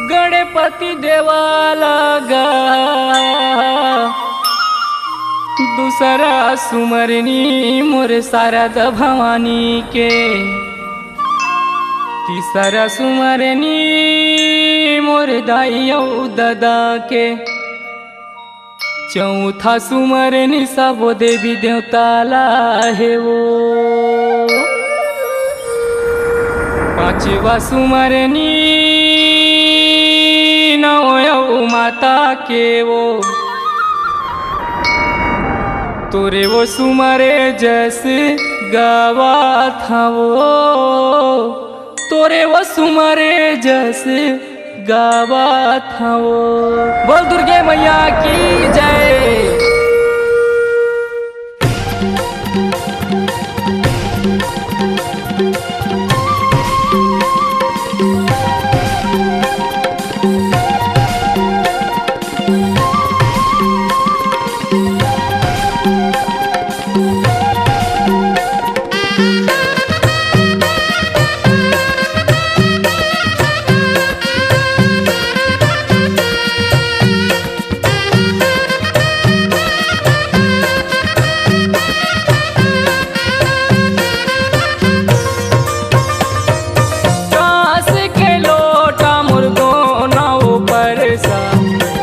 गणपति देवा लगा दूसरा सुमरनी मोर शारदा भवानी के, तीसरा सुमरनी मोर दाइयो दादा के, चौथा सुमरनी सब देवी देवता है वो, पांचवा सुमरनी नौ माता के वो, तोरे वो सुमरे जैसे गावा था वो, तोरे वो सुमरे जैसे गावा था वो। बोल दुर्गे मैया की जय।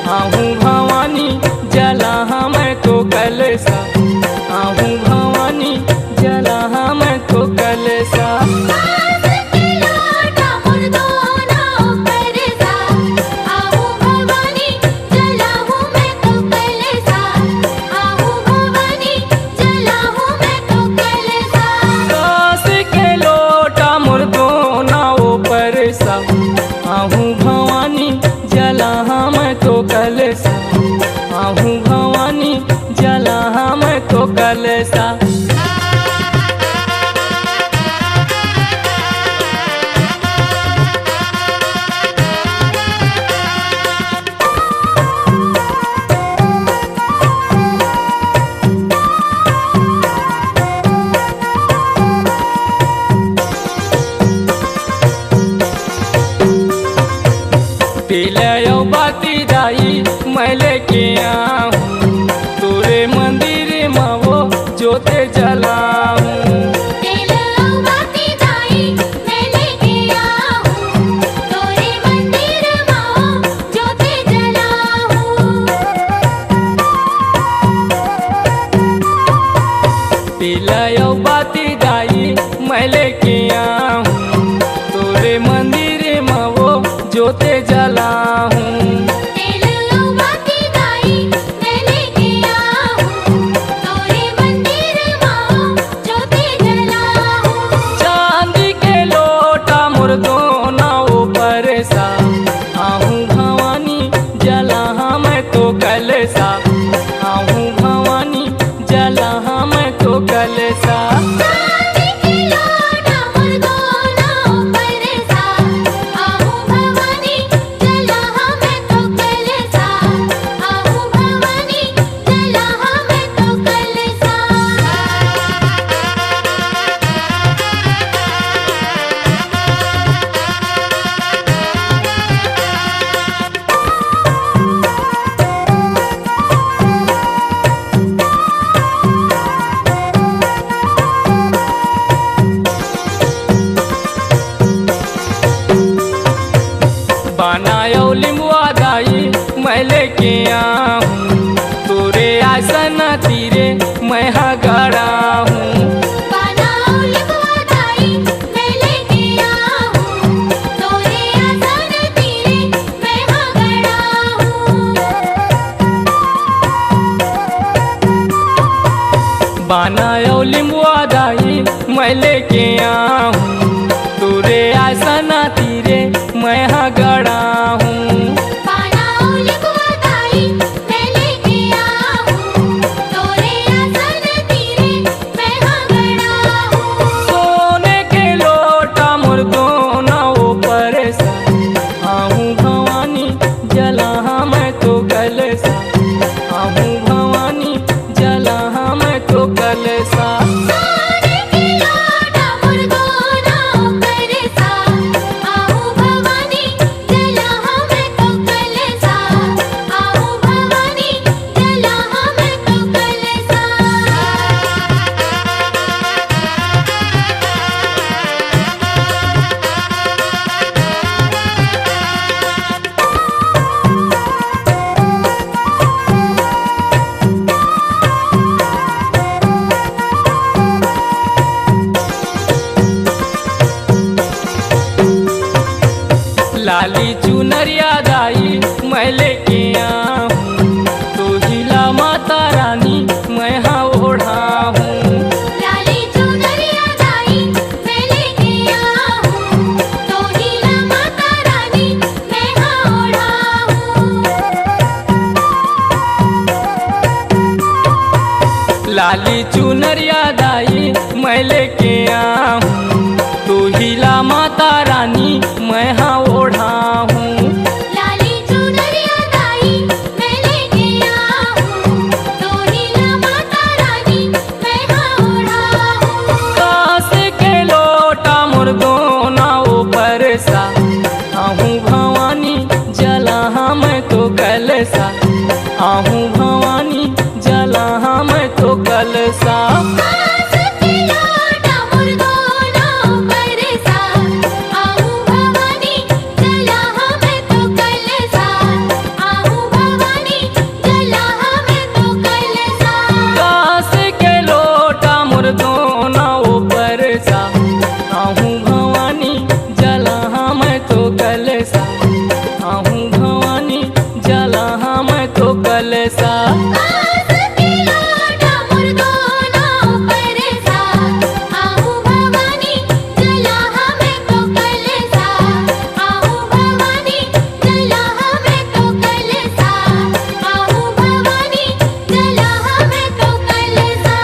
आहूँ भवानी जला मैं तो कलसा, आहूँ भवानी जला मैं तो कलसा, आहूँ भवानी जला मैं तो कलसा। पिलायो बाती दाई मैं लेके आऊँ, तोरे मंदिर में वो जोते जलाऊँ, पिलायो बाती दाई मैं लेके आऊँ, तोरे मंदिर में वो जोते जलाऊँ। चांदी के लोटा मोर दोनों ऊपर सा, आहूँ भवानी जला मैं तो कलसा, आहूँ भवानी जला मैं तो कलसा। बनायो लिंबुआ दाई मैं लेके आऊँ, तोरे आसन तीरे मैं गड़ा हूँ, बनायो लिंबुआ दाई मैं लेके आऊँ, तोरे आसन तीरे मैं गड़ा हूँ। सोने के लोटा मोर दोनों ऊपर सा, आहूँ भवानी जला मैं तो कलसा, आहूँ भवानी जला मैं तो कलसा। सोने के लोटा मोर लाली चुनरिया दाई मैं लेके आऊं, तो हिला माता रानी मैं हाँ ओढ़ा हूँ। लाली चुनरिया दाई मैं लेके आऊं, तो हिला माता रानी मैं हाँ ओढ़ा हूँ। लाली चुनरिया दाई मैं लेके आऊं, तो हिला माता रानी मैं हाँ ओढ़ा हूँ। लाली चुनरिया दाई मैं लेके आऊं, तो हिला माता रानी मैं हाँ ओढ़ा हूँ। कांस के लोटा मोर दोना ऊपर सा, आहूँ भवानी जला मैं तो कलसा, आहूँ भवानी जला मैं तो कलसा। कांस के लोटा मोर दोना ऊपर सा, आहूँ भवानी जला मैं तो कलसा, आहूँ भवानी जला मैं तो कलसा। कांस के लोटा मोर दोना ऊपर सा, आहूँ भवानी जला मैं तो कलसा, आहूँ भवानी जला मैं तो कलसा। कांस के लोटा मोर दोना ऊपर सा, आहूँ भवानी जला मैं तो कलसा, आहूँ भवानी जला मैं तो कलसा, आहूँ भवानी जला मैं तो कलसा।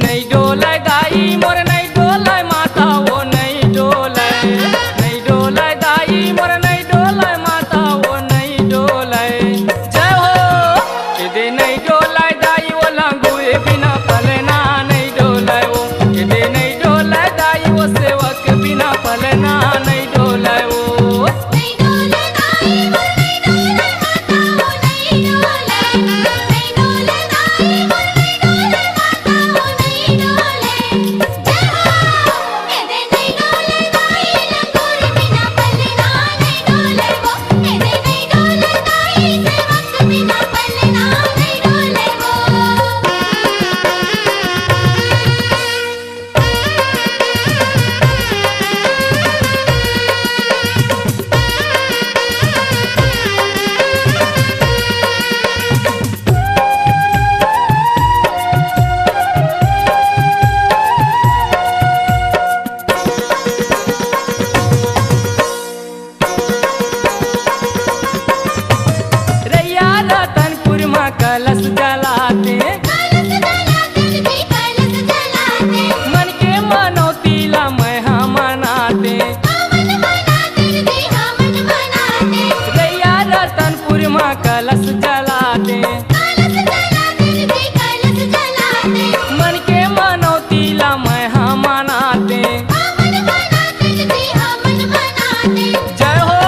नहीं डोले दाई मोर नहीं डोले माता वो नहीं डोले, नहीं डोले दाई मोर नहीं डोले माता वो नहीं डोले। जय हो ये दे नहीं डोले दाई वो लंगूए बिना पलना नहीं डोले वो, ये दे नहीं डोले दाई वो सेवक बिना पलना नहीं डोले वो। नहीं डोले दाई मोर नहीं डोले माता वो नहीं डोले, नहीं डोले दाई मोर नहीं डोले माता वो नहीं डोले। जय हो ये दे नहीं डोले दाई लंगूर बिना पलना नहीं डोले वो, ये दे नहीं डोले दाई सेवक बिना पलना नहीं डोले वो। रैया रतनपुर में कलश जलाते, कलश जलाते जी कलश जलाते, मन के मनौती ला मैं हाँ मनाते। हमन मनाते जी हमन मनाते, रैया रतनपुर में कलश जलाते, कलश जलाते जी कलश जलाते, मन के मनौती ला मैं हाँ मनाते। हमन मनाते जी हमन मनाते। जय हो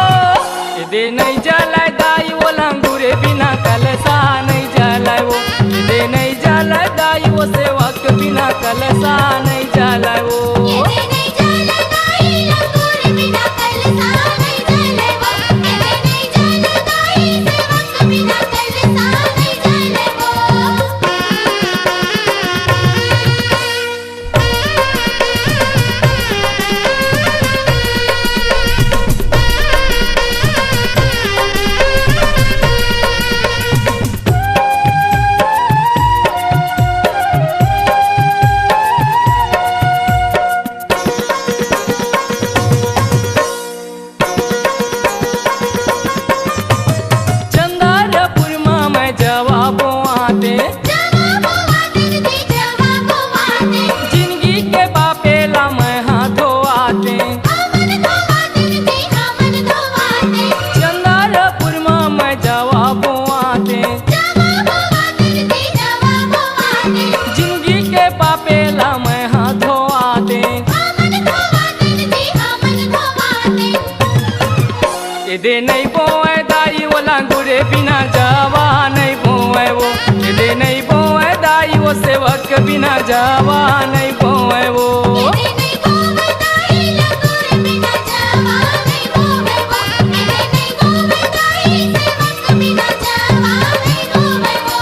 ये दे नहीं जलाए दाई वो लंगूरे बिना कलसा नहीं जलाए वो, ये दे नहीं जलाए दाई वो सेवक बिना कलसा नहीं जलाए वो। ये दे नहीं जले दाई लंगूर बिना कलसा नहीं जले वो, ये दे नहीं जले दाई सेवक बिना कलसा नहीं जले वो। चंदारपुर में मैं जवाबों आते, जवाबो आते जी जवाबो आते, जिंदगी के पापेला मैं हाथों आते। हमन धोवाते जी हमन धोवाते, चंदारपुर में मैं जवाबों आते, जवाबो आते जी जवाबो आते, जिंदगी के पापेला मैं हाथों आते। हमन धोवाते जी हमन धोवाते। ये दे नहीं बोए दाई वो लंगूरे बिना जावा नहीं बोए वो दे नहीं बोए दाई वो सेवक के बिना जावा नहीं बोए वो इधे नहीं बोवे दाई लंगूर बिना जावा नहीं बोवे वो इधे नहीं बोवे दाई सेवक बिना जावा नहीं बोवे वो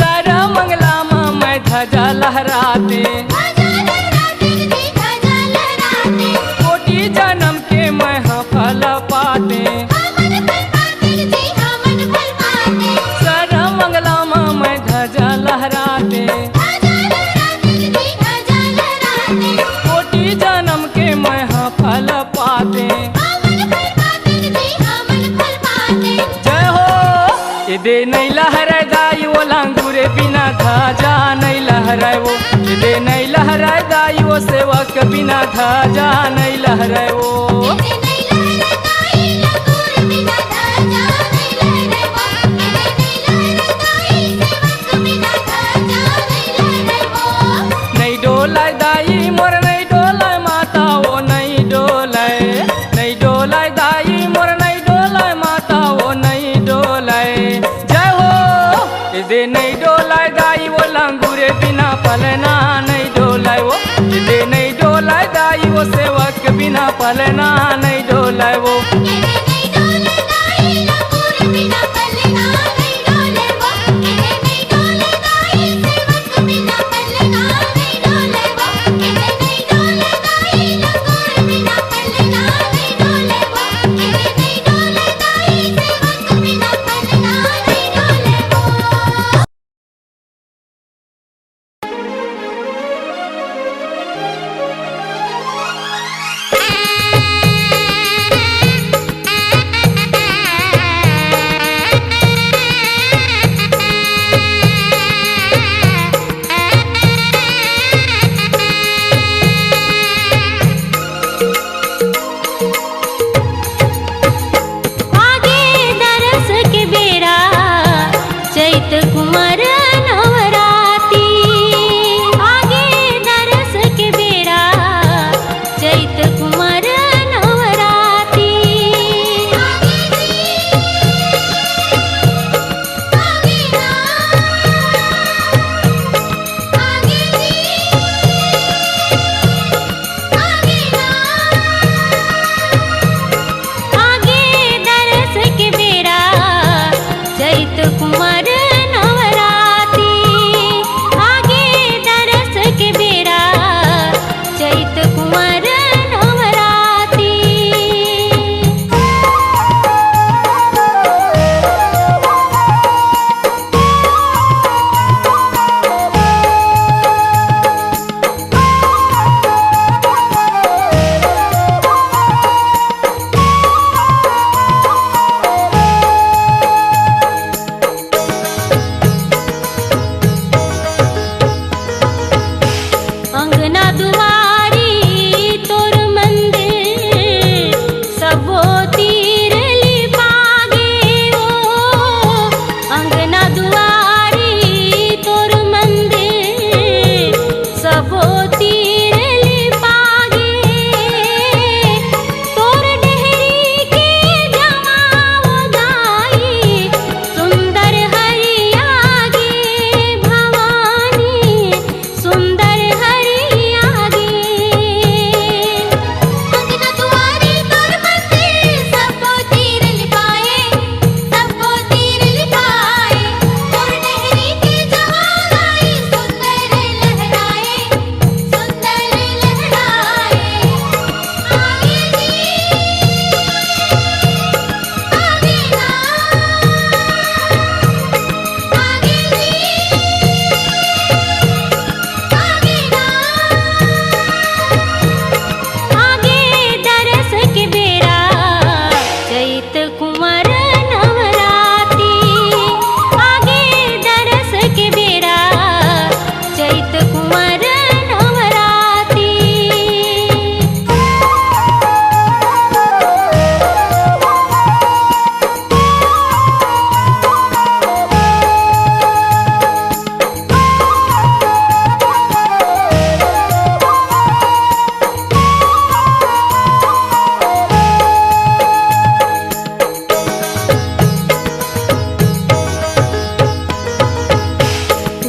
सारा मंगला माँ मैं ध्वजा लहराते ध्वजा लहराते जी ध्वजा लहराते कोटि जन्म के मैं फल पाते हमन फल पाते जी हमन फल पाते सारा मंगला माँ मैं ध्वजा लहराते ध्वजा लहराते जी ध्वजा लहराते कोटि जन्म के मैं फल पाते हमन फल पाते जी हमन फल पाते जय हो ये दे नहीं लहराए दाई वो लांगूरे बिना ध्वजा नहीं लहराए वो ये दे नहीं लहराए दाई वो सेवक बिना ध्वजा नहीं लहराए वो इधे नहीं लहरे दाई लंगूर बिना ध्वजा नहीं लहरे वो इधे नहीं लहरे दाई सेवक बिना ध्वजा नहीं लहरे वो नहीं डोलाए दाई मोर नहीं डोलाए माता वो नहीं डोलाए नहीं डोलाए दाई मोर नहीं डोलाए माता वो नहीं डोलाए जय हो ये दे नहीं डोलाए दाई वो लांगूरे बिना पलना नहीं डोलाए वो ये दे नहीं डोलाए दाई वो सेवक बिना पलना नहीं डोलाए वो इधे नहीं डोले दाई लंगूर बिना पलना नहीं डोले वो इधे नहीं डोले दाई सेवक बिना पलना नहीं डोले वो इधे नहीं डोले दाई लंगूर बिना पलना नहीं डोले वो इधे नहीं डोले दाई सेवक बिना पलना नहीं डोले वो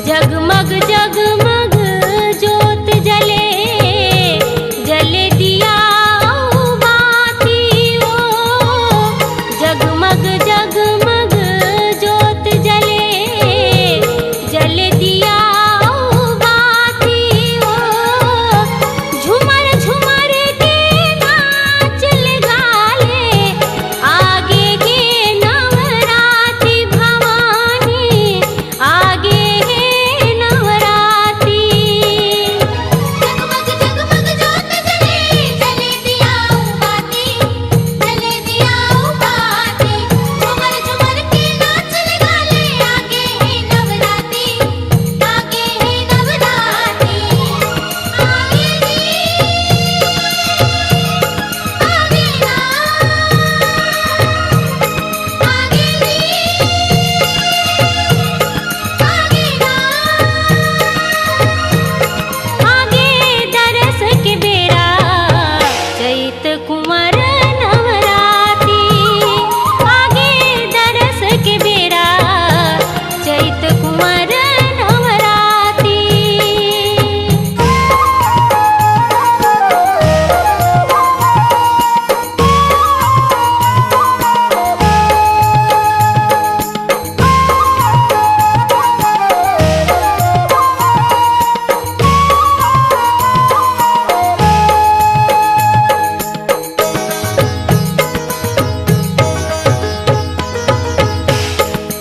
जगमग जगमग ज्योत जले, जले दिया बाती ओ। जगमग जगमग ज्योत जले, जले दिया बाती ओ। झुमर झुमर के नाच लगाले, आगे गे नवरात्रि भवानी, आगे गे नवरात्रि। जगमग जगमग ज्योत जले, जले दिया बाती, जले दिया बाती। झुमर झुमर के नाच लगाले, आगे है नवरात्रि, आगे है नवरात्रि। आगे जी, आगे ना, आगे जी, आगे ना। आगे दरस के बेरा, चैत कुंवर नवरात्रि। आगे दरस के बेरा, चैत कुंवर नवरात्रि।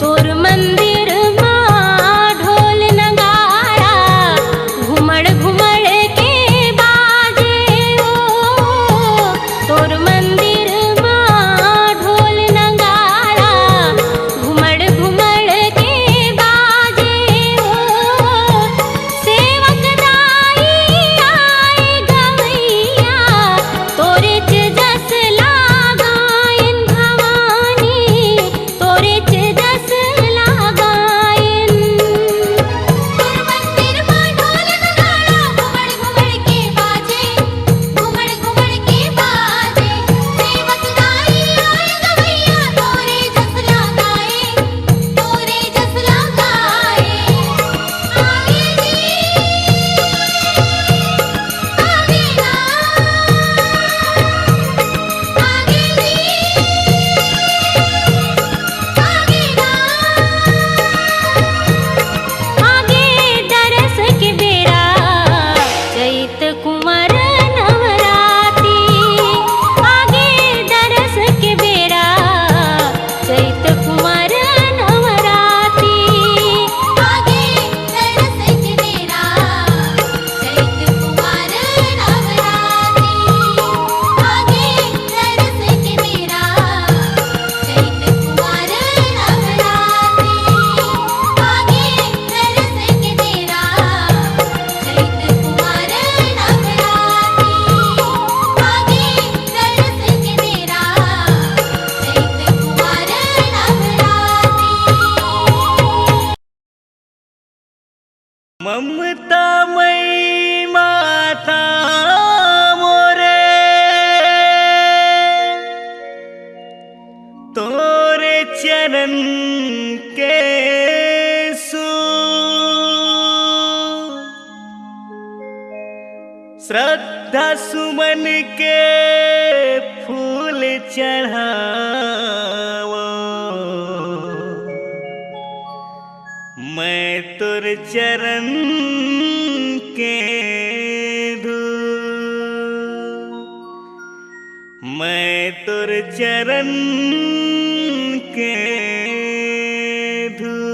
तोर मंदिर माँ ढोल नगारा, घुमड़ घुमड़ के बाजे ओ। तोर मंदिर माँ ढोल नगारा, घुमड़ घुमड़ के बाजे ओ। सेवक दाई आए गवैया, तोरे च जस लगाइन भवानी, तोरे च जस लगाइन। तोर मंदिर माँ ढोल नगाड़ा, घुमड़ घुमड़ के बाजे, घुमड़ घुमड़ के बाजे। सेवक दाई आए गवैया, तोरे जस लगाए, तोरे जस लगाए। आगे जी, आगे ना, आगे जी, आगे ना। आगे दरस के बेरा, चैत कुंवर नवरात्रि। आगे दरस के बेरा, चैत कुंवर नवरात्रि। आगे दरस के बेरा, चैत कुंवर नवरात्रि। आगे दरस के बेरा, चैत कुंवर नवरात्रि। आगे दरस के बेरा, चैत कुंवर नवरात्रि। आगे दरस के बेरा, चैत कुंवर नवरात्रि। ममतामयी माता मोरे, तोरे चरण के श्रद्धा सुमन के फूल चढ़ावो। मैं तुर चरण के धूल, मैं तुर चरण के धूल।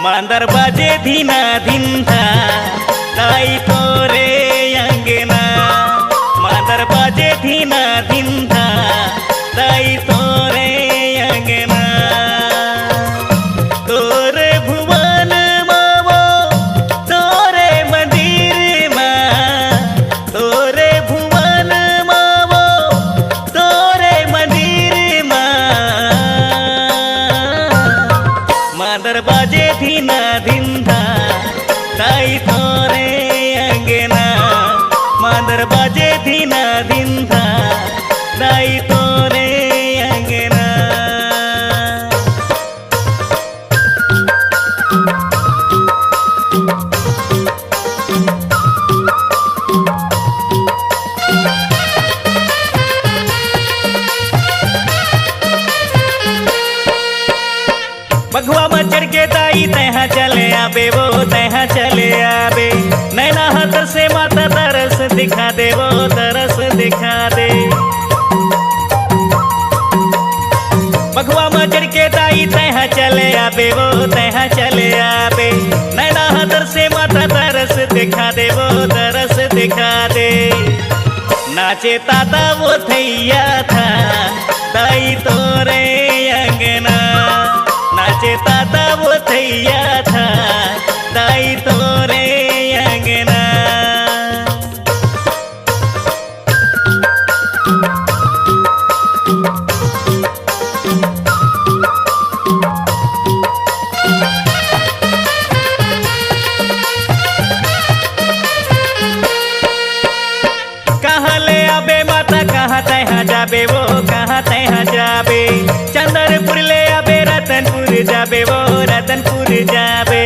मांदर बाजे धीना धिंधा, ताई तोरे अंगना। मांदर बाजे धीना धिंधा, ताई तोरे अंगना। तोरे भुवन मावो, तोरे मंदिर आबे वो तहाँ चले आबे। नैना हतर से माता तरस दिखा दे वो तरस दिखा दे। बघवा में चढ़ के दाई तहाँ चले आबे वो तहाँ चले आबे। नैना हतर से माता तरस दिखा दे वो तरस दिखा दे। नाचे ताता वो थैया था दाई तोरे अंगना। नाचे ताता वो थैया था दाई तोरे अंगना। कहाँ ले आबे माता कहाँ तहाँ जाबे वो कहाँ तहाँ जाबे। चंदरपुर ले आबे रतनपुर जाबे वो रतनपुर जाबे।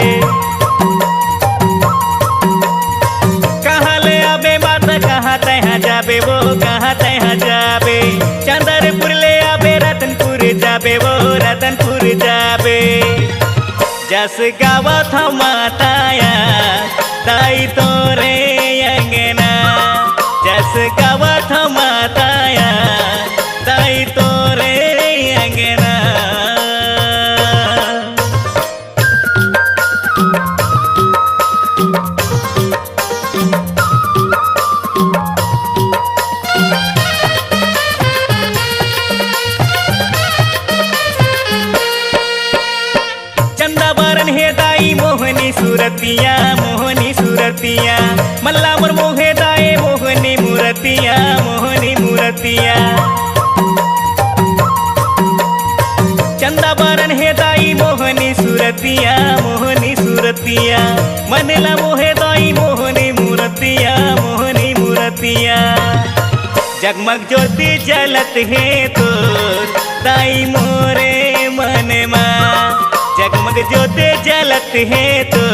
कहाँ ले आबे माता कहाँ तहाँ जाबे वो कहाँ तहाँ जाबे। चंदरपुर ले आबे रतनपुर जाबे वो रतनपुर जाबे। जस गावा था माताया दाई तोरे अंगना। जस गावा था माताया दाई तोरे अंगना। चंदा बारन हे दाई मोहनी सूरतिया मोहनी सूरतिया। मल्ला मोर मोहे दाई मोहनी मूरतिया मोहनी मूरतिया। चंदा बारन हे दाई मोहनी सूरतिया मोहनी सूरतिया। मनला मोहे दाई मोहनी मूरतिया मोहनी मूरतिया। जगमग ज्योति जलत है तो दाई मोरे मन मा। जगमग ज्योति जलत है तो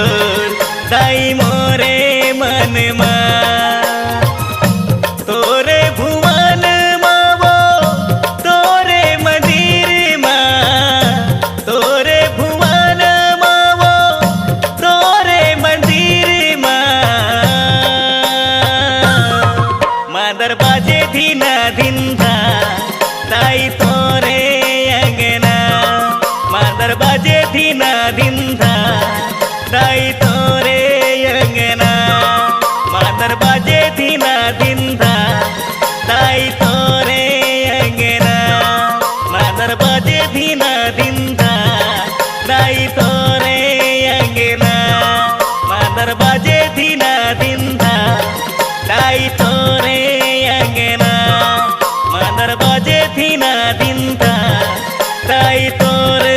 दाई मोरे मन मा। तोरे भुवन मावो तोरे मंदिर माँ। तोरे भुवन मावो तोरे मंदिर माँ। मादर बाजे धीना धिंधा दाई तोरे अंगना। मादर बाजे धीना धिंधा दाई तोरे अंगना। मादर बाजे धीना धिंधा दाई तोरे अंगना। मादर बाजे धीना धिंधा दाई तोरे अंगना। मादर बाजे धीना धिंधा दाई तोरे अंगना। मादर बाजे धीना धिंधा दाई तोरे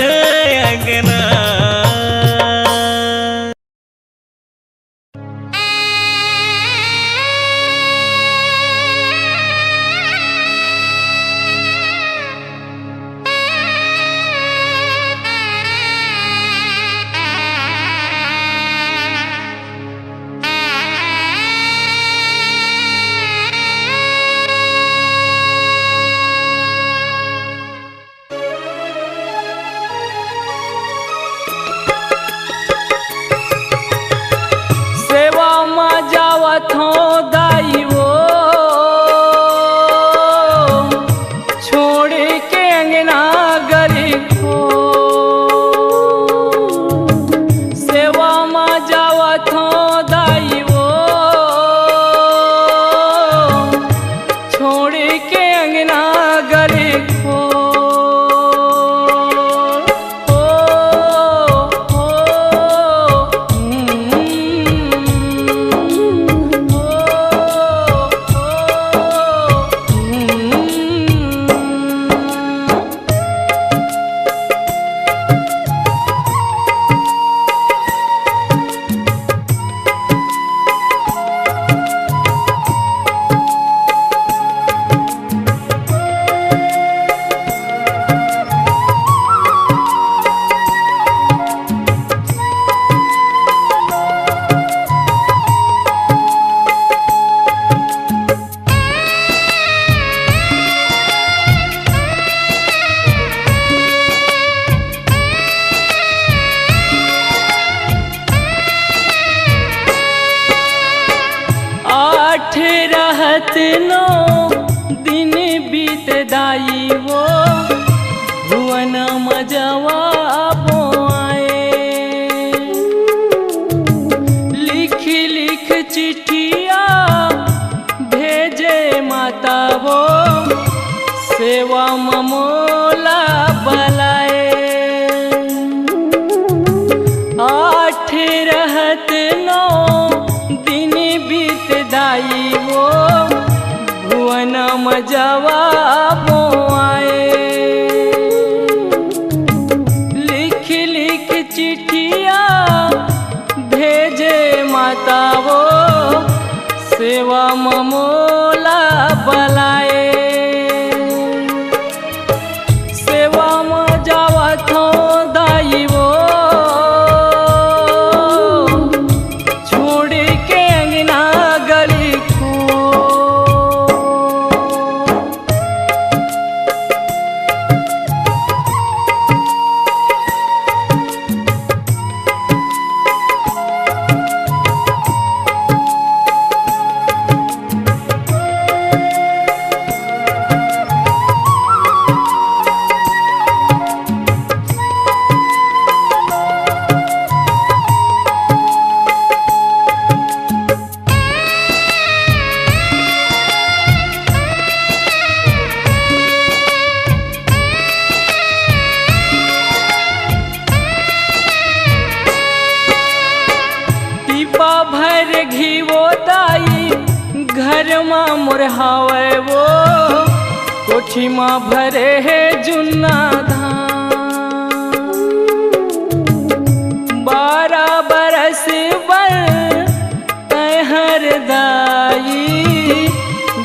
अंगना। रहत 9 दिन बीत दाई वो भुवन मजवा बोआए। लिख लिख चिट्ठिया भेजे माता वो सेवा ममोला बलाए। 8 रहत 9 दिन बीत दाई वो भुवन मजवा बोआए। लिख लिख चिट्ठिया भेजे माता वो सेवा ममोला बलाए। सेवा में जावत हो दाई वो छोड़ के अंगना गली को। टिपा भर घीवो दाई घर माँ मुरहावे वो कोठी माँ भरे है जुन्ना धान। 12 बरस बर हर दाई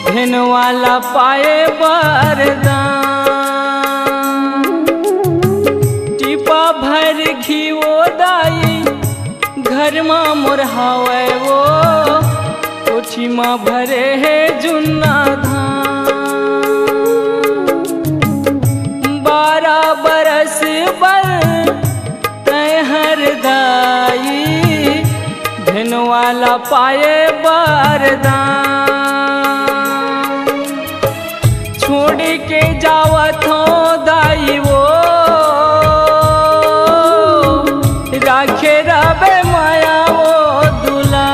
धन वाला पाए वरदान। टिपा भर घीवो दाई घर माँ मुरहावे वो कोठी माँ भरे है जुन्ना धान। 12 बरस बर हर दाई धन वाला पाए वरदान। छोड़ के जावत हो दाई वो राखे रबे माया वो दुला।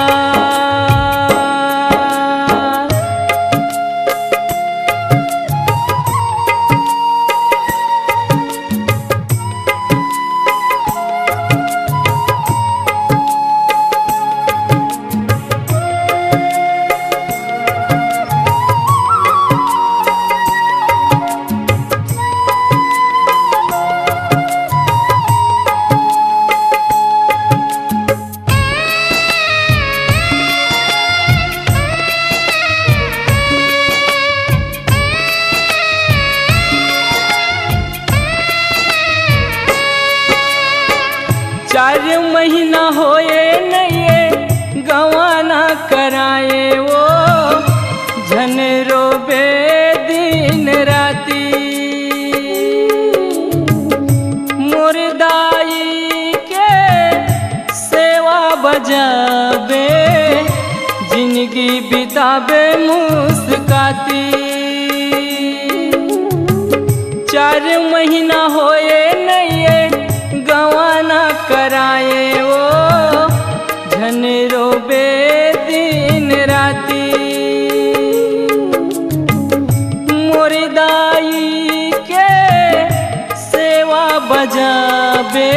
चार महीना होए नहीं गवाना कराए वो झन रोबे दिन राती। मुर्दाई के सेवा बजाबे जिंदगी बिताबे मुस्काती। 4 महीना होए नहीं गवाना कराए वो झन रोबे दिन राती। मुर्दाई के सेवा बजाबे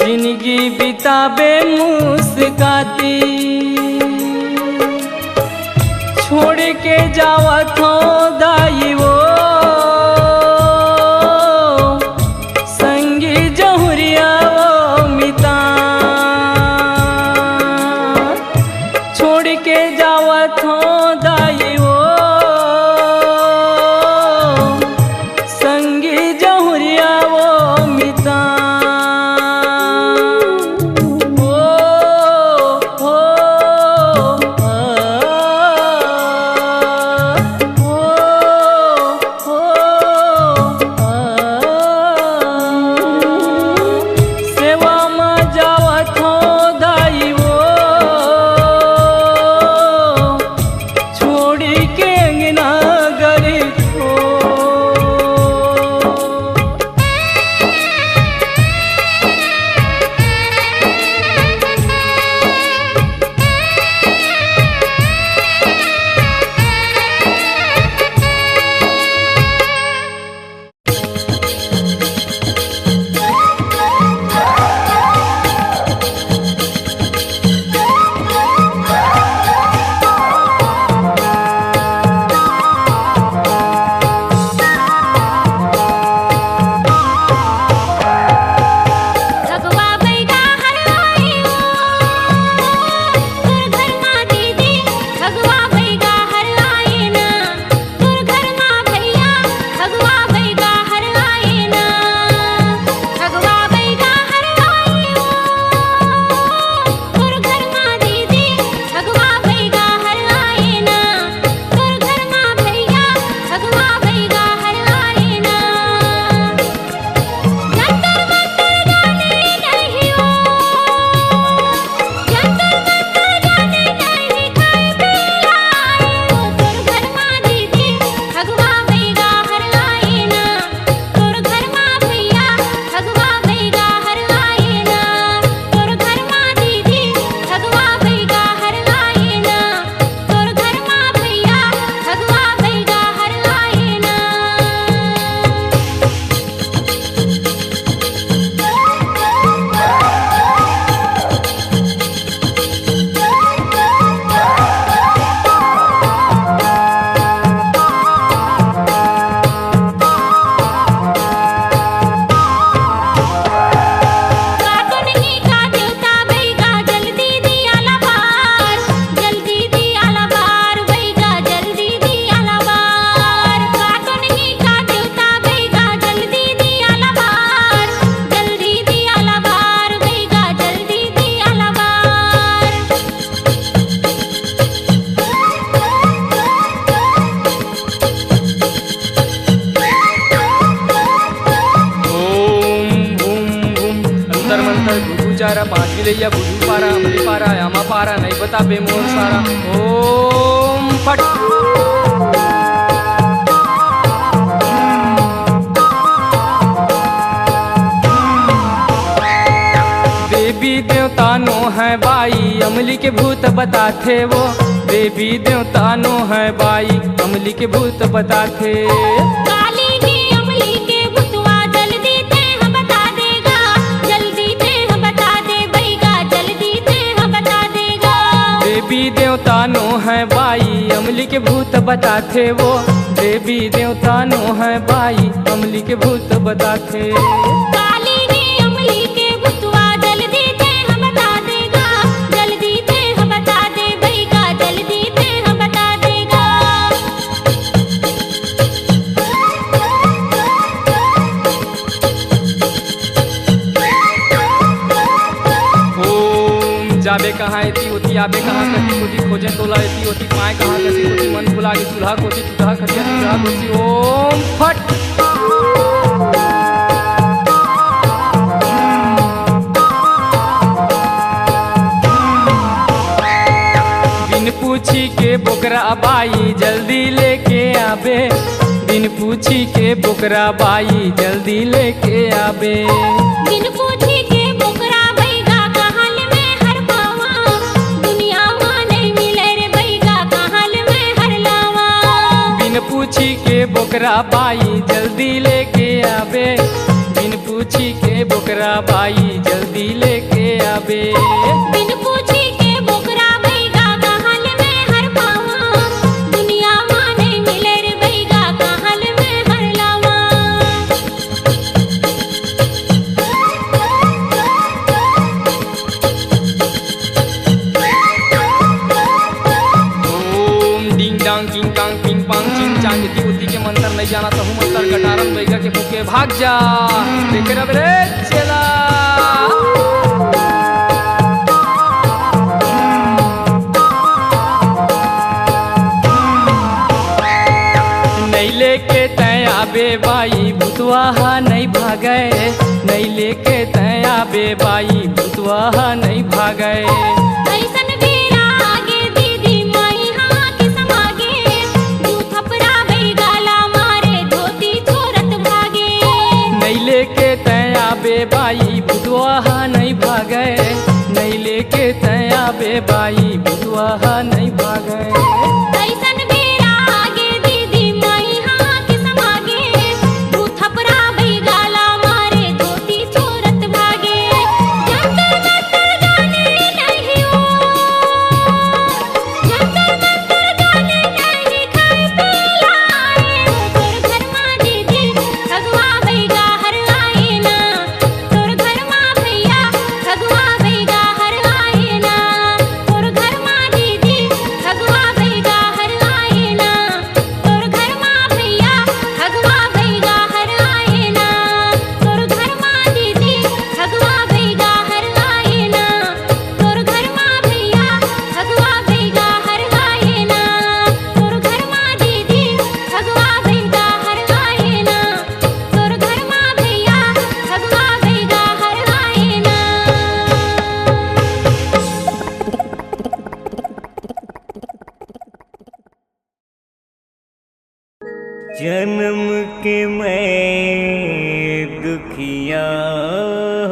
जिंदगी बिताबे मुस्काती। छोड़ के जावत हो दाई वो के जावत हो दाई वो संगी जहुरिया वो मिता। ओ हो सेवा में जावत हो दाई वो तिलैया बुझू पारा अमली पारा आमा पारा नहीं बता बेमोर सारा ओम फट देवी देवता नो है बाई अमली के भूत बताते वो देवी देवता नो है बाई अमली के भूत बताते काली की अमली के भूतवा जल्दी ते हम बता देगा जल्दी ते हम बता दे भईगा जल्दी ते हम बता देगा देवी देवता नो है बाई अमली के भूत बताते वो देवी देवता नो है बाई अमली के भूत बताते काली की अमली के भूतवा जल्दी ते हम बता देगा जल्दी ते हम बता दे भईगा जल्दी ते हम बता देगा ओम जाबे कहाँ एती होती आबे कहाँ कती होती खोजे तोला एती होती पाए कहाँ कसी होती मन फुला के चूल्हा कोती चूल्हा खटिया चूल्हा कोती ओम फट बिन पूछी के बोकरा बाई जल्दी लेके आबे बिन पूछी के बोकरा बाई जल्दी लेके आबे बिन पूछी के बोकरा भईगा कहाल में हर पावा दुनिया में नहीं मिले रे भईगा कहाल में हर लावा बिन पूछी के बोकरा बाई जल्दी लेके आबे बिन पूछी के बोकरा बाई जल्दी लेके आबे बिन पूछी के बोकरा भईगा कहाल में हर पावा दुनिया में नहीं मिले रे भईगा कहाल में हर लावा ओम डिंग डांग किंग कांग पिंग पांग चिंग चांग यदि बुद्धि के मंत्र नहीं जाना तो हूँ मंत्र गटारन बैगा के फूके भाग जा देखे रब रे चला नहीं लेके तय आबे बाई भूतवाहा नहीं भागे नहीं लेके तय आबे बाई भूतवाहा नहीं भागे ऐसन बेरा आगे दीदी माई हाँ के समागे तू थपरा भईगा ला मारे धोती छोरत भागे नहीं लेके तय आबे बाई भूतवाहा नहीं भागे नहीं लेके तय आबे बाई भूतवाहा नहीं भागे ऐसन बेरा आगे दीदी माई हाँ के समागे तू थपरा भईगा ला मारे धोती छोरत भागे जंतर मंतर जाने नहीं हो जंतर मंतर जाने नहीं खाई पिलाए तोर घर माँ दीदी ठगवा भईगा हर आए ना तोर घर माँ भैया ठगवा भईगा हर आए ना तोर घर माँ दीदी ठगवा भईगा हर आए ना तोर घर माँ भैया ठगवा भईगा हर आए ना तोर घर माँ दीदी ठगवा भईगा हर आए ना तोर घर माँ भैया ठगवा भईगा हर आए ना तोर घर माँ दीदी ठगवा भईगा हर आए ना तोर घर माँ भैया ठगवा भईगा हर आए ना जन्म के मैं दुखिया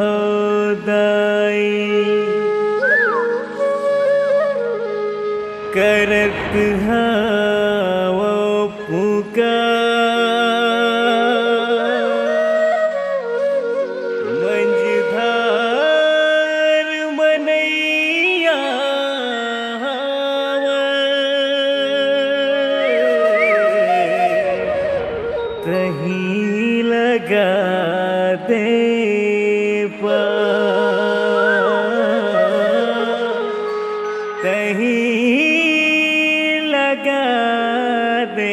हो दाई करत वो पुकार मंझधार मनैया कहीं लगा दे कहीं लगा दे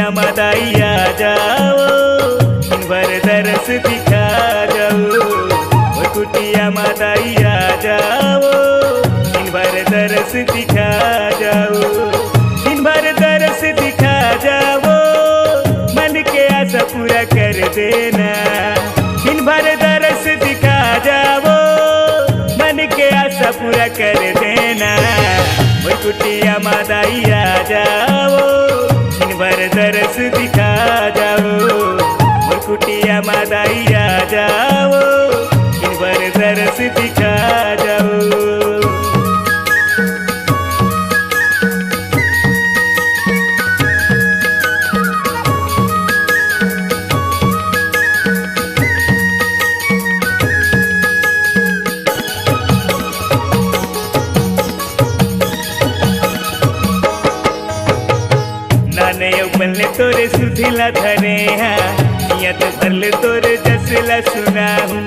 कुटिया मादाई आ जाओ, दिन भर दरस दिखा जाओ। वो कुटिया मादाई आ जाओ, दिन भर दरस दिखा जाओ, दिन भर दरस दिखा जाओ, मन के आशा पूरा कर देना। दिन भर दरस दिखा जाओ, मन के आशा पूरा कर देना। वो कुटिया मादाई आ जाओ, दिन भर दरस दिखा जाओ। वो कुटिया मादाई आ जाओ, दिन भर दरस दिखा जाओ। नाने उपले तोरे सुधिला धरे हैं, नियत भरले तोरे जसला सुनाहूँ।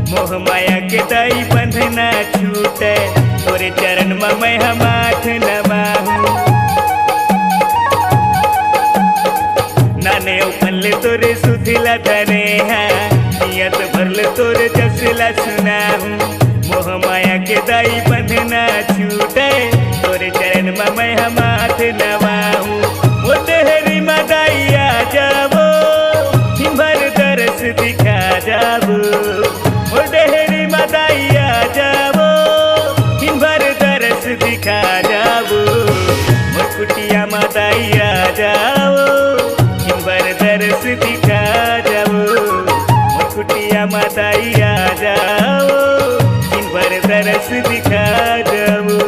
मोह माया के दाई बंधना छूटे, तोरे चरण में मैं हम आठ नवाहूँ। नाने उपले तोरे सुधिला धरे हैं, नियत भरले तोरे जसला सुनाहूँ। मोह माया के दाई बंधना छूटे, तोरे चरण में मैं हम आठ नवाहूँ। वो तेहरी मादाई आ जाओ, दिन भर दरस दिखा जाओ। वो तेहरी मादाई आ जाओ, दिन भर दरस दिखा जाओ। वो कुटिया मादाई आ जाओ, दिन भर दरस दिखा जाओ। वो कुटिया मादाई आ जाओ, दिन भर दरस दिखा जाओ।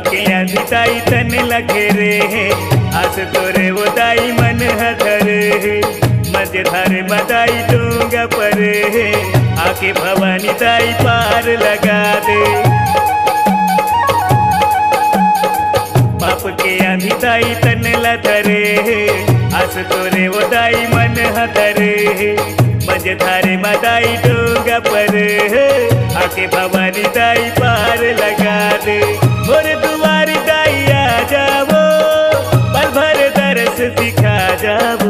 के आंधी ताई तन लगे रे, आस तोरे वो दाई मन हधरे। मझधार मदाई डूंगा परे, आके भवानी दाई पार लगा दे। पाप के आंधी ताई तन लधरे, आस तोरे वो दाई मन हधरे। मझधार मदाई डूंगा परे, आके भवानी दाई पार लगा दे। मोर दुआरी दाई आ जाओ, पल भर दरस दिखा जाओ।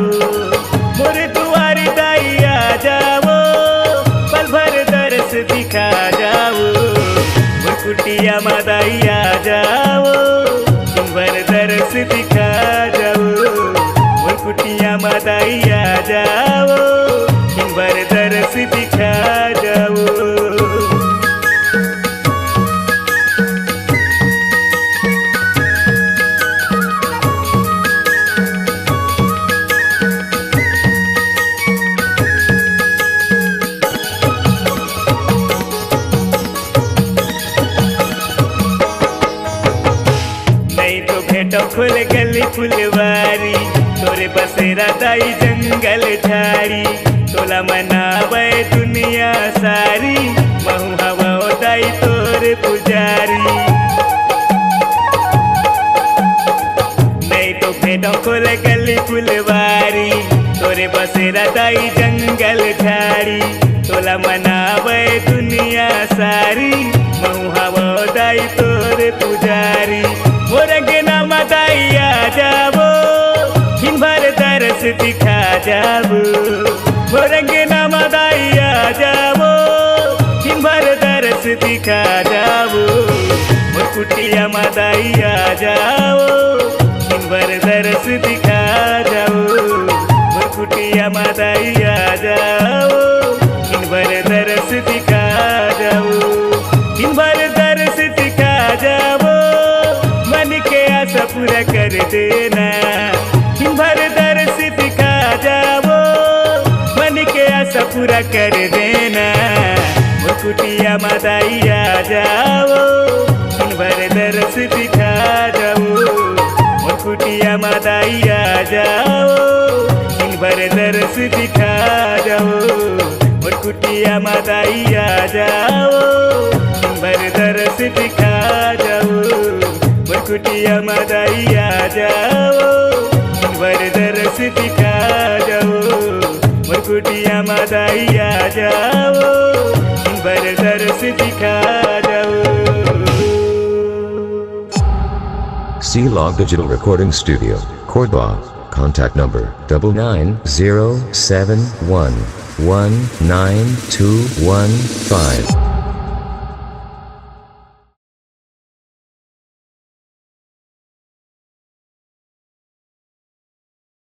मोर दुआरी दाई आ जाओ, पल भर दरस दिखा जाओ। मोर कुटिया मादाई आ जाओ, दिन भर दरस दिखा जाओ। मोर कुटिया मादाई आ जाओ, दिन भर दरस दिखा जाओ। खुल गली फुलवारी, तोरे बसेरा दाई जंगल झाड़ी। तोला मनावे दुनिया सारी, महू हवा दाई तोरे पुजारी। नहीं तो भेड़ों खुल गली फुलवारी, तोरे बसेरा दाई जंगल झाड़ी। तोला मनावे दुनिया सारी, महू हवा दाई तोरे पुजारी। मोरंगे नाम दाई आ जाओ, दिन भर दरस दिखा जाओ। मोरंगे नाम दाई आ जाओ, दिन भर दरस दिखा जाओ। मोर कुटिया मादाई आ जाओ, दिन भर दरस दिखा जाओ। मोर कुटिया मादाई आ जाओ, दिन भर दरस दिखा जाओ। दिन भर दरस दिखा जाओ, मन के आशा पूरा कर देना। दिन भर दरस दिखा जाओ, मन के आशा पूरा कर देना। वो कुटिया मादाई आ जाओ, दिन भर दरस दिखा जाओ। वो कुटिया मादाई आ जाओ, दिन भर दरस दिखा जाओ। वो कुटिया मादाई आ जाओ, दिन भर दरस दिखा जाओ। मुरकुटिया मादाई आ जाओ वर दरस दिखा जाओ मुरकुटिया मादाई आ जाओ वर दरस दिखा जाओ C-Log Digital Recording Studio, Cordoba. Contact number 99071192115.